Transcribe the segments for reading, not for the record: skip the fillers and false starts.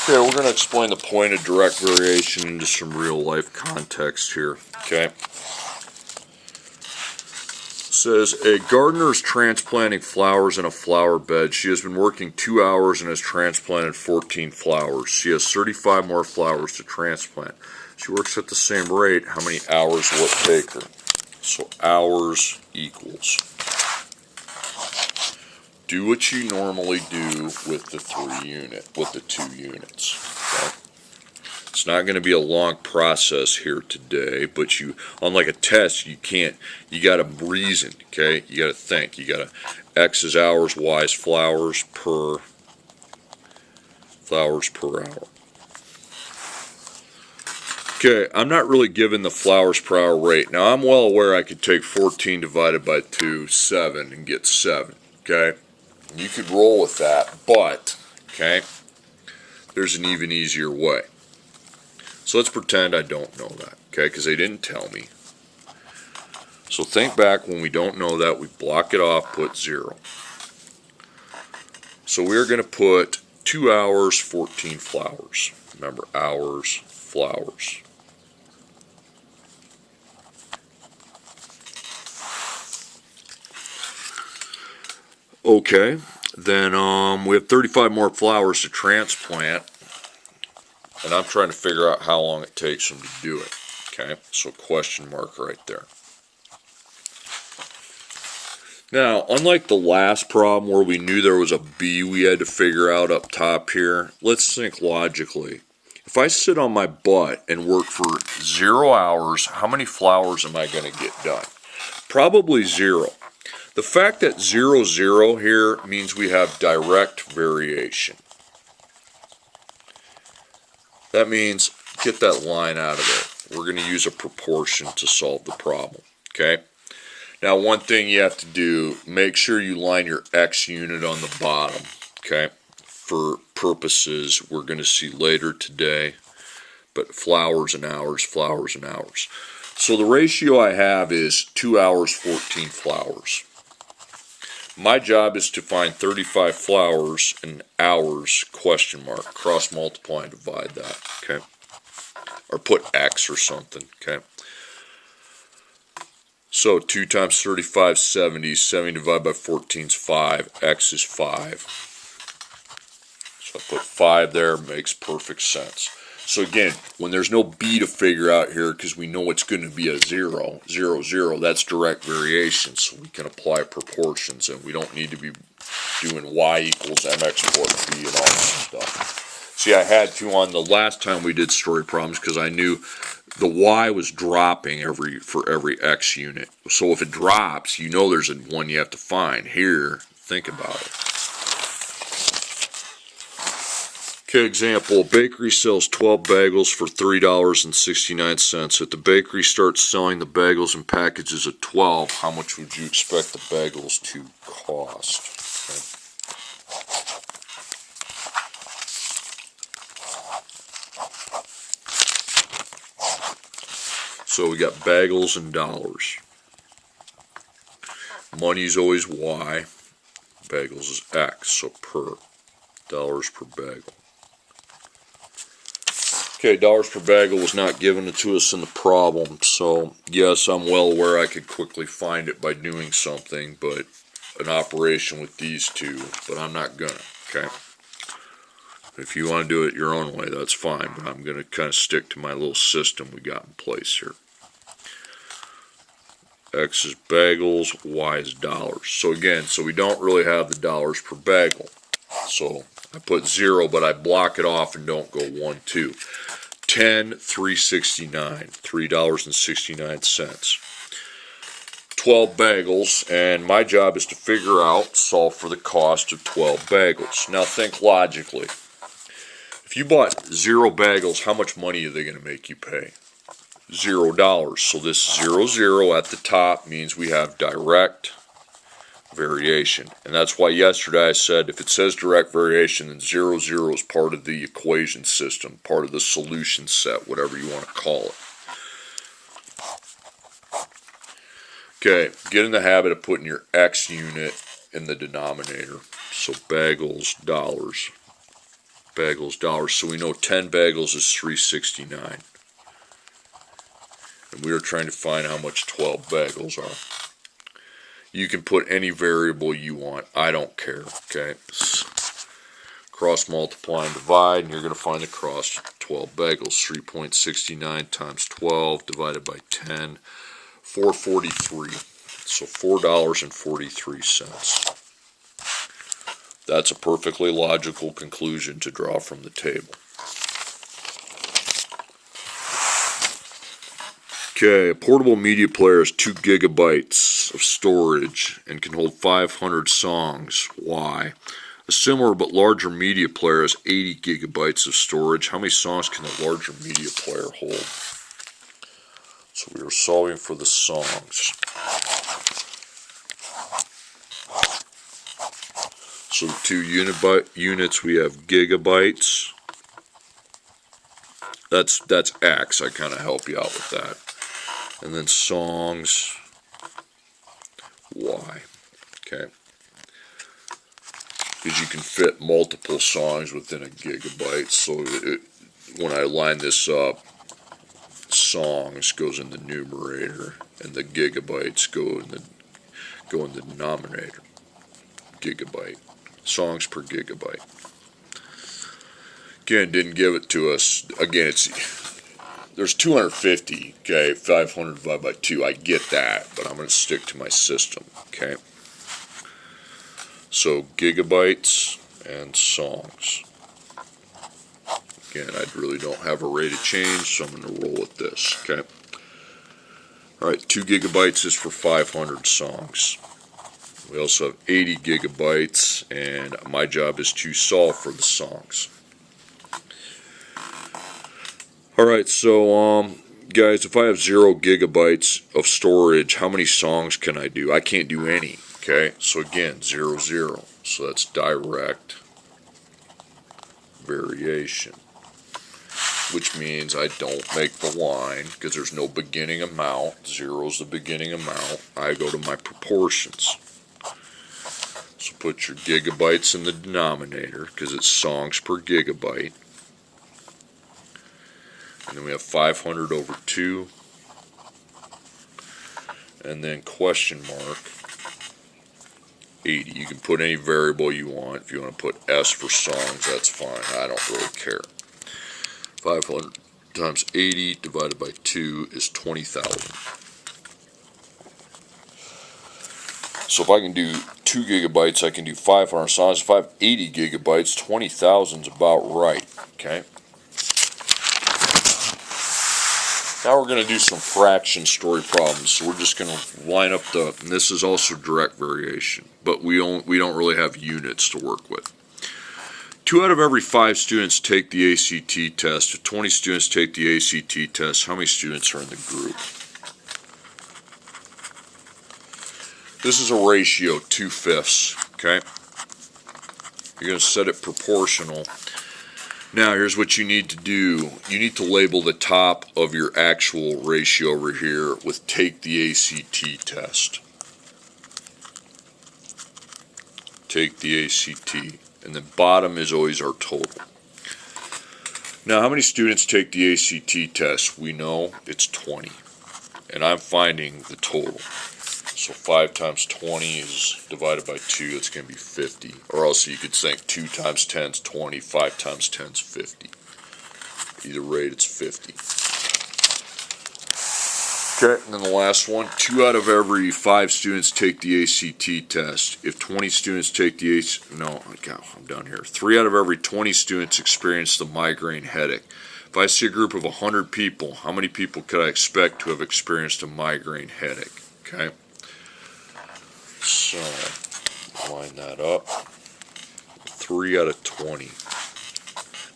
Okay, we're going to explain the point of direct variation into some real life context here. Okay. It says, a gardener is transplanting flowers in a flower bed. She has been working 2 hours and has transplanted 14 flowers. She has 35 more flowers to transplant. She works at the same rate. How many hours will it take her? So hours equals. Do what you normally do with the 2 units. Okay? It's not going to be a long process here today, but unlike a test, you got to reason, okay? You got to think. You got to, X is hours, Y is flowers per hour. Okay, I'm not really given the flowers per hour rate. Now, I'm well aware I could take 14 divided by 2, 7, and get 7, okay? You could roll with that, but, okay, there's an even easier way. So let's pretend I don't know that, okay, because they didn't tell me. So think back, when we don't know that, we block it off, put 0. So we're going to put 2 hours, 14 flowers. Remember, hours, flowers. Okay, then we have 35 more flowers to transplant, and I'm trying to figure out how long it takes them to do it. Okay, so question mark right there. Now, unlike the last problem where we knew there was a B we had to figure out up top here, let's think logically. If I sit on my butt and work for 0 hours, how many flowers am I going to get done? Probably 0. The fact that 0, 0 here means we have direct variation. That means, get that line out of there. We're going to use a proportion to solve the problem, okay? Now, one thing you have to do, make sure you line your X unit on the bottom, okay? For purposes we're going to see later today, but flowers and hours, flowers and hours. So the ratio I have is 2 hours, 14 flowers. My job is to find 35 flowers in hours, question mark, cross multiply and divide that, okay? Or put X or something, okay? So 2 times 35 is 70, 70 divided by 14 is 5, X is 5. So I put 5 there, makes perfect sense. So again, when there's no B to figure out here, because we know it's going to be a 0, 0, 0, that's direct variation, so we can apply proportions, and we don't need to be doing Y equals MX plus B and all that stuff. See, I had to on the last time we did story problems, because I knew the Y was dropping for every X unit. So if it drops, you know there's one you have to find. Here, think about it. Okay, example, a bakery sells 12 bagels for $3.69. If the bakery starts selling the bagels in packages of 12, how much would you expect the bagels to cost? Okay. So we got bagels and dollars. Money's always Y. Bagels is X, so per. Dollars per bagel. Okay, dollars per bagel was not given to us in the problem, so yes, I'm well aware I could quickly find it by doing something, but an operation with these two, but I'm not gonna, okay? If you want to do it your own way, that's fine, but I'm gonna kind of stick to my little system we got in place here. X is bagels, Y is dollars. So again, so we don't really have the dollars per bagel. So I put 0, but I block it off and don't go 1, 2. 10, $3.69, $3.69. 12 bagels, and my job is to figure out, solve for the cost of 12 bagels. Now think logically. If you bought 0 bagels, how much money are they going to make you pay? $0. So this 0, 0 at the top means we have direct variation. And that's why yesterday I said if it says direct variation, then 0, 0 is part of the equation system, part of the solution set, whatever you want to call it. Okay, get in the habit of putting your X unit in the denominator. So bagels, dollars. bagels dollars. So we know 10 bagels is $3.69. And we are trying to find how much 12 bagels are. You can put any variable you want. I don't care. Okay. Cross multiply and divide, and you're going to find the cross. 12 bagels. 3.69 times 12 divided by 10. $4.43. So $4.43. That's a perfectly logical conclusion to draw from the table. Okay, a portable media player has 2 gigabytes of storage and can hold 500 songs. Why? A similar but larger media player has 80 gigabytes of storage. How many songs can the larger media player hold? So we are solving for the songs. So the 2 units, we have gigabytes. That's X. I kind of help you out with that. And then songs, Y. Okay. Because you can fit multiple songs within a gigabyte. So when I line this up, songs goes in the numerator, and the gigabytes go in the denominator. Gigabyte. Songs per gigabyte. Again, didn't give it to us. Again, there's 250, okay, 500 divided by 2, I get that, but I'm going to stick to my system, okay? So, gigabytes and songs. Again, I really don't have a rate of change, so I'm going to roll with this, okay? Alright, 2 gigabytes is for 500 songs. We also have 80 gigabytes, and my job is to solve for the songs. Alright, so guys, if I have 0 gigabytes of storage, how many songs can I do? I can't do any, okay? So again, 0, 0. So that's direct variation, which means I don't make the line because there's no beginning amount. 0 is the beginning amount. I go to my proportions. So put your gigabytes in the denominator because it's songs per gigabyte. And then we have 500 over 2. And then question mark 80. You can put any variable you want. If you want to put S for songs, that's fine. I don't really care. 500 times 80 divided by 2 is 20,000. So if I can do 2 gigabytes, I can do 500 songs. If I have 80 gigabytes, 20,000 is about right. Okay. Now we're going to do some fraction story problems. So we're just going to line up and this is also direct variation, but we don't really have units to work with. 2 out of every 5 students take the ACT test. If 20 students take the ACT test, how many students are in the group? This is a ratio, 2/5, okay? You're going to set it proportional. Now, here's what you need to do. You need to label the top of your actual ratio over here with take the ACT test. Take the ACT. And the bottom is always our total. Now, how many students take the ACT test? We know it's 20. And I'm finding the total. So 5 times 20 is divided by 2, that's going to be 50. Or else you could think 2 times 10 is 20, 5 times 10 is 50. Either rate, it's 50. Okay, and then the last one. 2 out of every 5 students take the ACT test. If 20 students take the I'm down here. 3 out of every 20 students experience the migraine headache. If I see a group of 100 people, how many people could I expect to have experienced a migraine headache? Okay. So, line that up. 3 out of 20.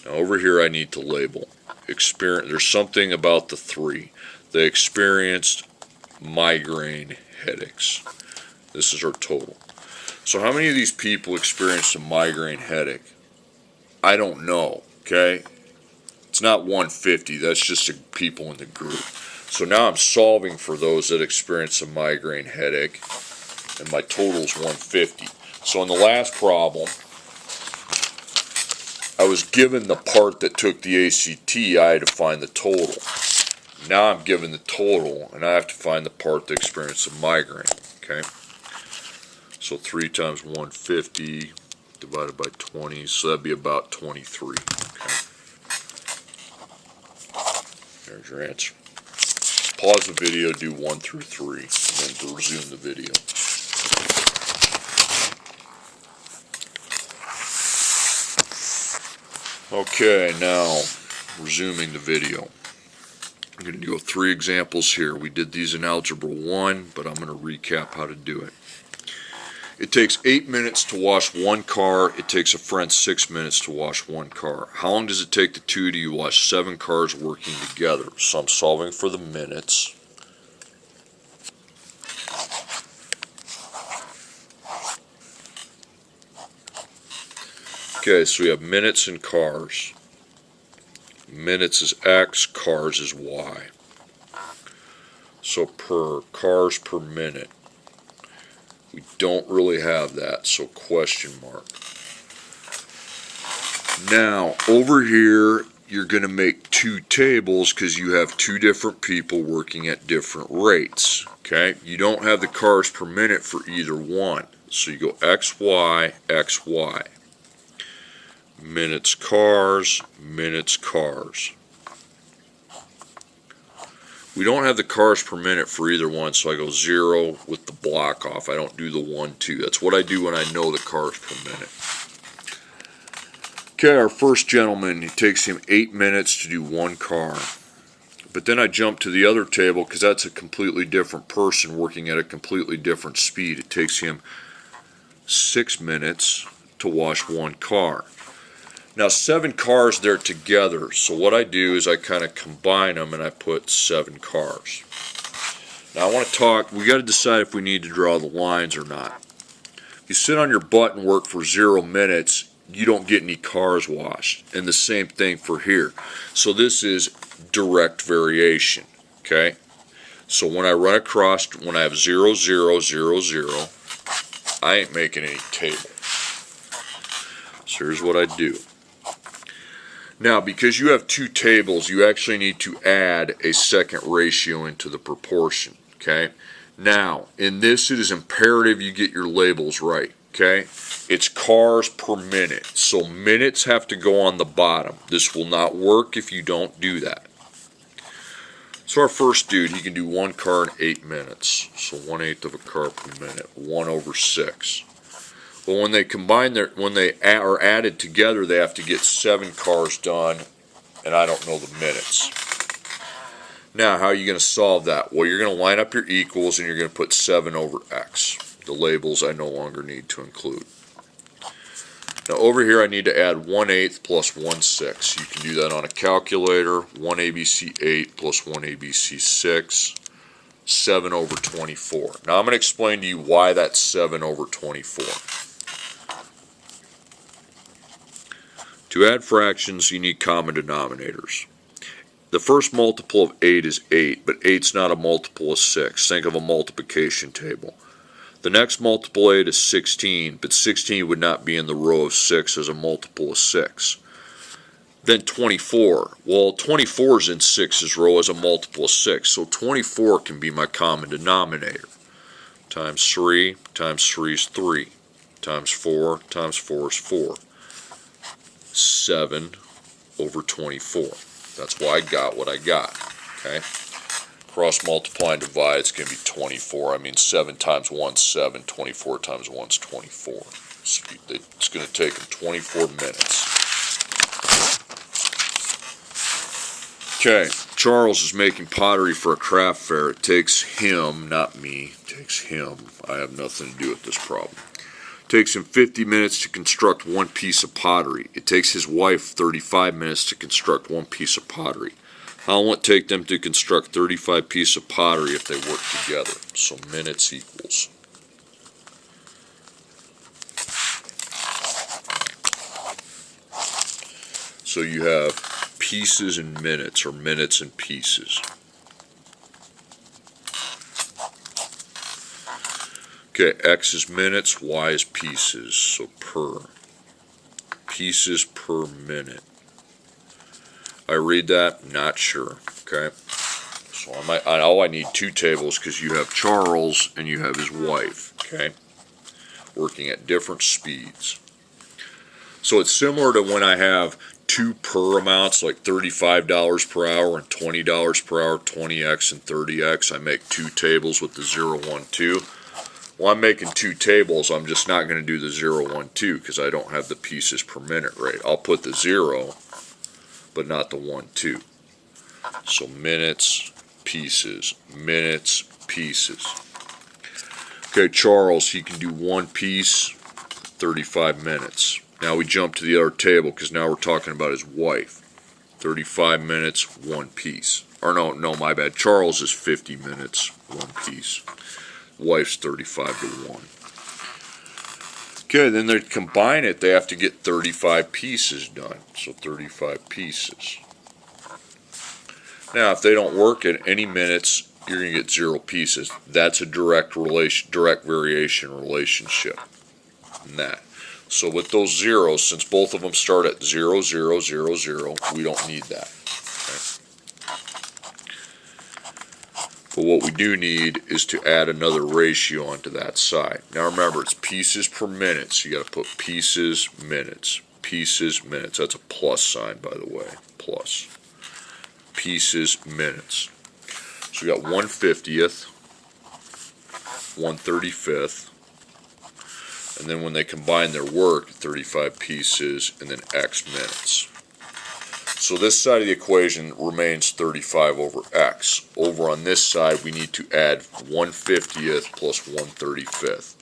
Now over here I need to label. There's something about the 3. They experienced migraine headaches. This is our total. So how many of these people experienced a migraine headache? I don't know, okay? It's not 150. That's just the people in the group. So now I'm solving for those that experience a migraine headache. And my total is 150. So in the last problem, I was given the part that took the ACT, I had to find the total. Now I'm given the total, and I have to find the part that experienced a migraine. Okay? So 3 times 150 divided by 20, so that'd be about 23. Okay? There's your answer. Pause the video, do 1 through 3, and then resume the video. Okay, now resuming the video. I'm going to do 3 examples here. We did these in Algebra 1, but I'm going to recap how to do it. It takes 8 minutes to wash 1 car. It takes a friend 6 minutes to wash 1 car. How long does it take the 2 to wash 7 cars working together? So I'm solving for the minutes. Okay, so we have minutes and cars. Minutes is X, cars is Y. So per cars per minute. We don't really have that, so question mark. Now, over here, you're going to make 2 tables because you have 2 different people working at different rates. Okay? You don't have the cars per minute for either one. So you go XY, XY. Minutes cars, minutes cars. We don't have the cars per minute for either one, so I go 0 with the block off. I don't do the 1, 2. That's what I do when I know the cars per minute. Okay, our first gentleman, it takes him 8 minutes to do 1 car. But then I jump to the other table because that's a completely different person working at a completely different speed. It takes him 6 minutes to wash 1 car. Now 7 cars there together, so what I do is I kind of combine them and I put 7 cars. Now I want to talk, we got to decide if we need to draw the lines or not. If you sit on your butt and work for 0 minutes, you don't get any cars washed. And the same thing for here. So this is direct variation, okay? So when I run across, when I have 0, 0, 0, 0, I ain't making any table. So here's what I do. Now, because you have 2 tables, you actually need to add a second ratio into the proportion, okay? Now, in this, it is imperative you get your labels right, okay? It's cars per minute, so minutes have to go on the bottom. This will not work if you don't do that. So our first dude, he can do 1 car in 8 minutes, so 1/8 of a car per minute, 1/6. But when they combine when they are added together, they have to get 7 cars done, and I don't know the minutes. Now, how are you going to solve that? Well, you're going to line up your equals, and you're going to put 7 over X. The labels I no longer need to include. Now, over here, I need to add 1/8 plus 1/6. You can do that on a calculator. 1ABC8 plus 1ABC6. 7 over 24. Now, I'm going to explain to you why that's 7 over 24. To add fractions, you need common denominators. The first multiple of 8 is 8, but 8's not a multiple of 6. Think of a multiplication table. The next multiple of 8 is 16, but 16 would not be in the row of 6 as a multiple of 6. Then 24. Well, 24 is in 6's row as a multiple of 6, so 24 can be my common denominator. Times 3 is 3. Times 4 is 4. 7 over 24. That's why I got what I got. Okay? Cross multiply and divide, it's going to be 24. I mean, 7 times 1 is 7. 24 times 1 is 24. It's going to take them 24 minutes. Okay, Charles is making pottery for a craft fair. It takes him, not me, it takes him. I have nothing to do with this problem. It takes him 50 minutes to construct 1 piece of pottery. It takes his wife 35 minutes to construct 1 piece of pottery. How long will it take them to construct 35 pieces of pottery if they work together? So minutes equals. So you have pieces and minutes, or minutes and pieces. Okay, X is minutes, Y is pieces, so per pieces per minute. I read that? Not sure. Okay. So I need two tables because you have Charles and you have his wife. Okay. Working at different speeds. So it's similar to when I have two per amounts like $35 per hour and $20 per hour, 20x and 30x. I make two tables with the 0, 1, 2. Well, I'm making two tables. I'm just not going to do the 0, 1, 2 because I don't have the pieces per minute rate. I'll put the 0, but not the 1, 2. So minutes, pieces, minutes, pieces. Okay, Charles, he can do one piece, 35 minutes. Now we jump to the other table because now we're talking about his wife. 35 minutes, one piece. Or no, my bad. Charles is 50 minutes, one piece. Wife's 35 to 1. Okay, then they combine it. They have to get 35 pieces done. So 35 pieces. Now, if they don't work at any minutes, you're going to get 0 pieces. That's a direct variation relationship. And that. So with those zeros, since both of them start at 0, 0, 0, 0, we don't need that. Okay. But what we do need is to add another ratio onto that side. Now remember, it's pieces per minute, so you got to put pieces, minutes. Pieces, minutes. That's a plus sign, by the way. Plus. Pieces, minutes. So we got 1/50th, 1/35th, and then when they combine their work, 35 pieces, and then x minutes. So this side of the equation remains 35 over x. Over on this side, we need to add 1/50th plus 1/35th.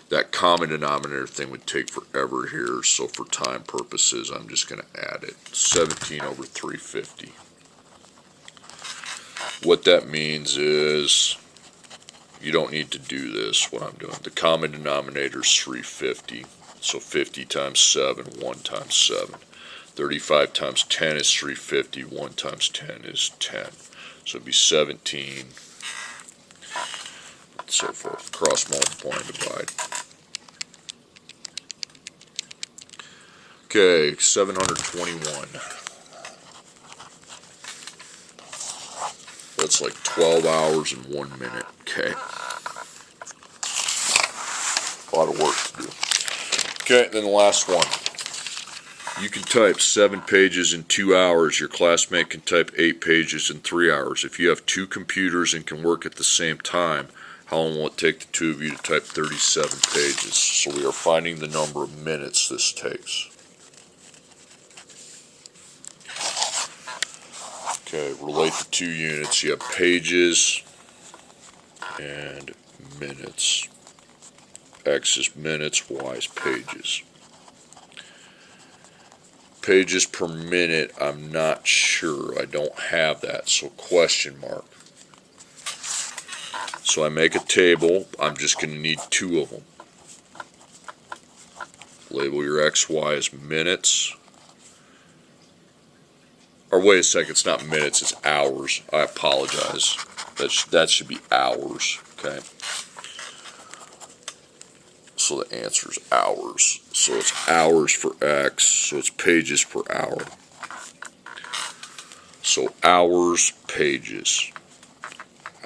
That common denominator thing would take forever here, so for time purposes, I'm just going to add it. 17 over 350. What that means is, you don't need to do this, what I'm doing. The common denominator is 350. So 50 times 7, 1 times 7. 35 times 10 is 350. 1 times 10 is 10. So it'd be 17. And so forth. Cross multiply and divide. Okay, 721. That's like 12 hours and 1 minute. Okay. A lot of work to do. Okay, then the last one. You can type 7 pages in 2 hours. Your classmate can type 8 pages in 3 hours. If you have 2 computers and can work at the same time, how long will it take the 2 of you to type 37 pages? So we are finding the number of minutes this takes. Okay, relate the 2 units. You have pages and minutes. X is minutes, Y is pages. Pages per minute, I'm not sure. I don't have that, so question mark. So I make a table. I'm just going to need 2 of them. Label your X, Y as minutes. Or wait a second, it's not minutes, it's hours. I apologize. That should be hours, okay? So the answer is hours. So it's hours for X, so it's pages per hour. So hours, pages.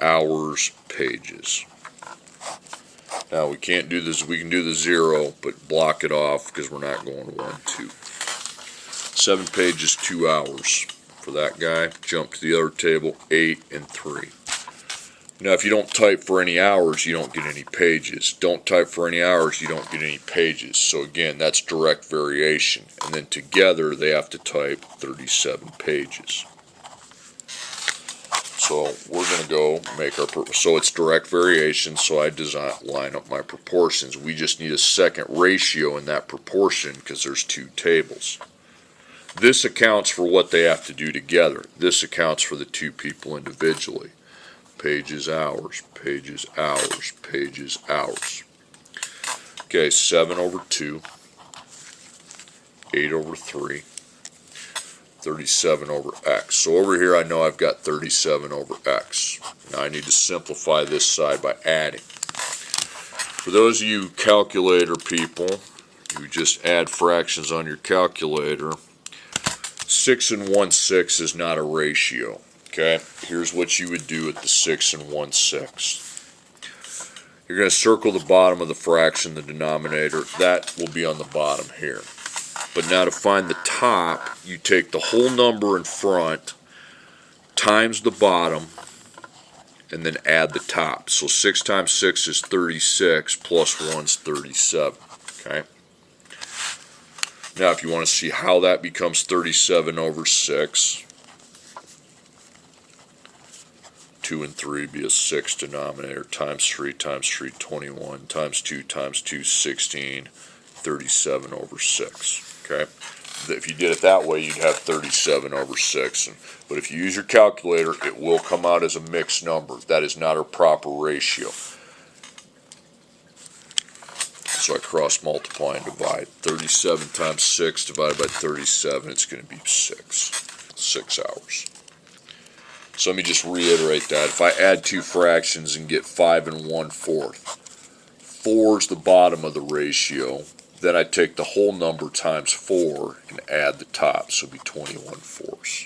Hours, pages. Now we can't do this, we can do the 0, but block it off because we're not going 1, 2. 7 pages, 2 hours. For that guy, jump to the other table, 8 and 3. Now if you don't type for any hours, you don't get any pages. Don't type for any hours, you don't get any pages. So again, that's direct variation. And then together they have to type 37 pages. So we're going to go make our, so it's direct variation, so I line up my proportions. We just need a second ratio in that proportion because there's 2 tables. This accounts for what they have to do together. This accounts for the 2 people individually. Pages, hours, pages, hours, pages, hours. Okay, 7 over 2, 8 over 3, 37 over x. So over here I know I've got 37 over x. Now I need to simplify this side by adding. For those of you calculator people, you just add fractions on your calculator. 6 and 1/6 is not a ratio. Okay, here's what you would do with the 6 and 1/6. You're going to circle the bottom of the fraction, the denominator. That will be on the bottom here. But now to find the top, you take the whole number in front times the bottom and then add the top. So 6 times 6 is 36, plus 1 is 37. Okay. Now if you want to see how that becomes 37 over 6, 2 and 3 would be a 6 denominator, times 3 times 3, 21, times 2 times 2, 16, 37 over 6. Okay? If you did it that way, you'd have 37 over 6. But if you use your calculator, it will come out as a mixed number. That is not a proper ratio. So I cross multiply and divide. 37 times 6 divided by 37, it's going to be 6 hours. So let me just reiterate that. If I add two fractions and get 5 and 1/4, 4 is the bottom of the ratio. Then I take the whole number times 4 and add the top, so it'll be 21/4.